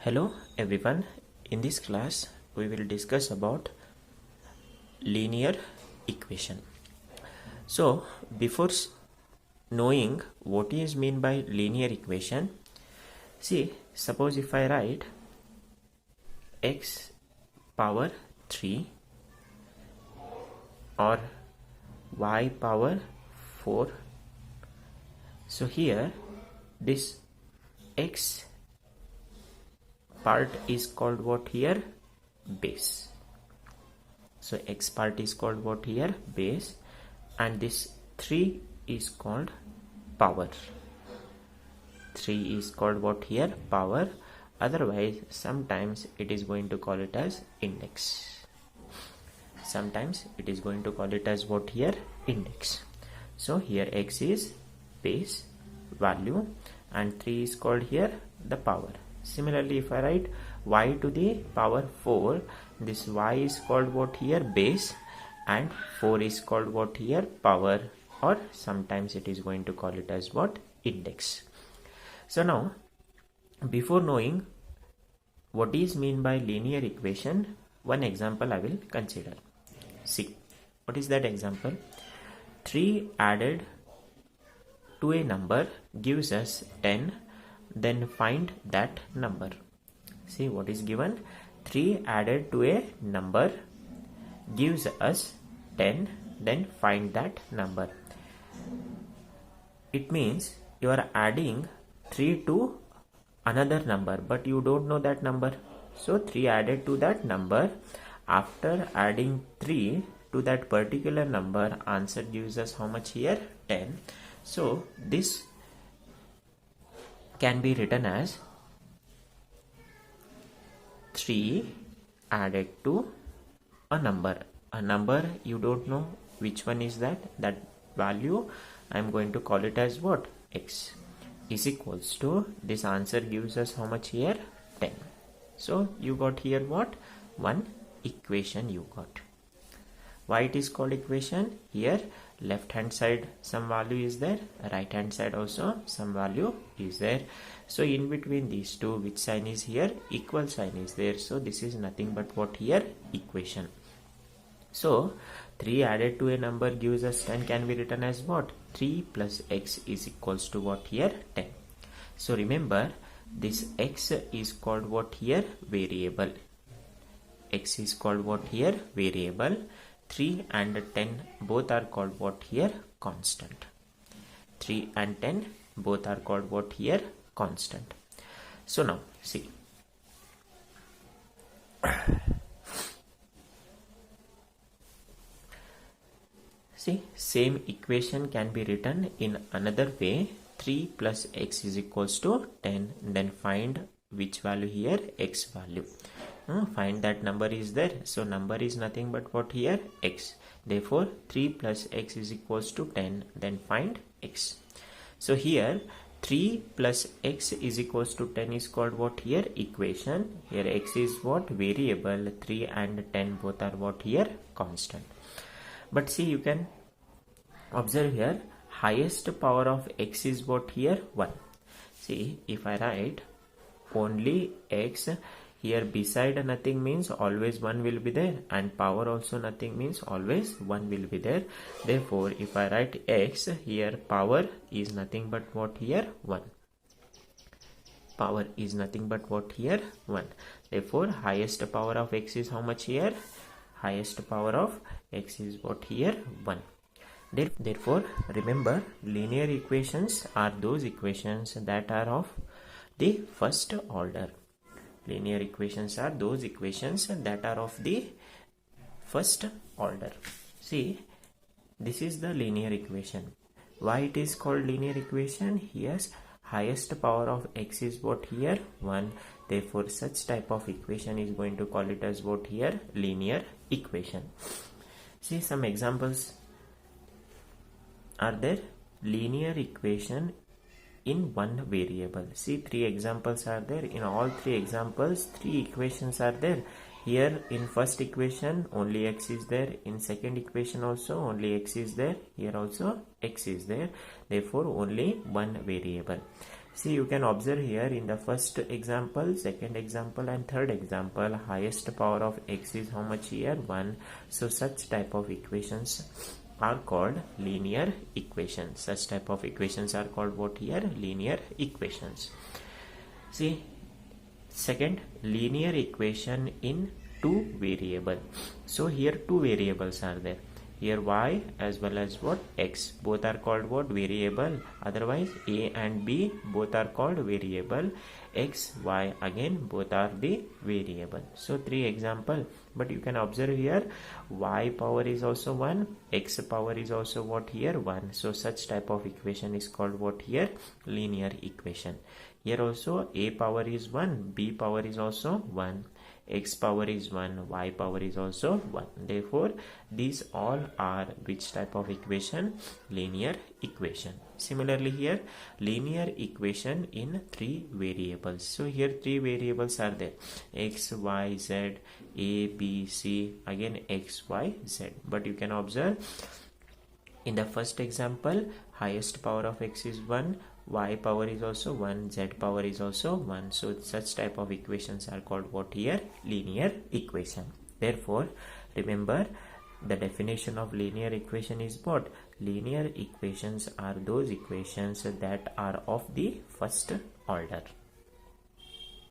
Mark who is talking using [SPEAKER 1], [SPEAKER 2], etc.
[SPEAKER 1] Hello everyone, in this class we will discuss about linear equation. So before knowing what is mean by linear equation, see, suppose if I write x power 3 or y power 4, so here this x part is called what here? Base. So x part is called what here? Base, and this 3 is called power. 3 is called what here? Power. Otherwise sometimes it is going to call it as index. Sometimes it is going to call it as what here? Index. So here x is base value and 3 is called here the power. Similarly, if I write y to the power 4, this y is called what here? Base, and 4 is called what here? Power, or sometimes it is going to call it as what? Index. So now, before knowing what is mean by linear equation, one example I will consider. See, what is that example? 3 added to a number gives us 10. Then find that number. See what is given? 3 added to a number gives us 10. Then find that number. It means you are adding 3 to another number, but you don't know that number. So 3 added to that number. After adding 3 to that particular number, answer gives us how much here? 10. So this can be written as 3 added to a number. A number you don't know which one is that value. I am going to call it as what? X is equals to, this answer gives us how much here? 10. So you got here what? One equation you got. Why it is called equation? Here left hand side some value is there, right hand side also some value is there. So in between these two, which sign is here? Equal sign is there. So this is nothing but what here? Equation. So 3 added to a number gives us 10 can be written as what? 3 plus x is equals to what here? 10. So remember, this x is called what here? Variable. X is called what here? Variable. 3 and 10 both are called what here? Constant. 3 and 10 both are called what here? Constant. So now see, same equation can be written in another way. 3 plus x is equals to 10. Then find which value here? X value. Find that number is there. So number is nothing but what here? X. Therefore 3 plus x is equals to 10. Then find x. So here 3 plus x is equals to 10 is called what here? Equation. Here x is what? Variable. 3 and 10 both are what here? Constant. But see, you can observe here, highest power of x is what here? 1. See, if I write only x, here beside nothing means always 1 will be there, and power also nothing means always 1 will be there. Therefore if I write x, here power is nothing but what here? 1. Power is nothing but what here? 1. Therefore highest power of x is how much here? Highest power of x is what here? 1. Therefore remember, linear equations are those equations that are of the first order. Linear equations are those equations that are of the first order. See, this is the linear equation. Why it is called linear equation? Here highest power of x is what here? 1. Therefore such type of equation is going to call it as what here? Linear equation. See, some examples are there. Linear equation in one variable. See, 3 examples are there. In all 3 examples, 3 equations are there. Here in first equation only x is there. In second equation also only x is there. Here also x is there. Therefore only one variable. See, you can observe here in the first example, second example and third example, highest power of x is how much here? 1. So such type of equations are called linear equations. Such type of equations are called what here? Linear equations. See, second, linear equation in two variable. So here two variables are there. Here y as well as what? X. Both are called what? Variable. Otherwise a and b both are called variable. X, y again both are the variable. So three example. But you can observe here y power is also 1. X power is also what here? 1. So such type of equation is called what here? Linear equation. Here also a power is 1. B power is also 1. X power is 1, y power is also 1. Therefore, these all are which type of equation? Linear equation. Similarly here, linear equation in three variables. So here three variables are there. X, y, z, a, b, c, again x, y, z. But you can observe in the first example, highest power of x is 1, y power is also 1, z power is also 1. So such type of equations are called what here? Linear equation. Therefore, remember the definition of linear equation is what? Linear equations are those equations that are of the first order.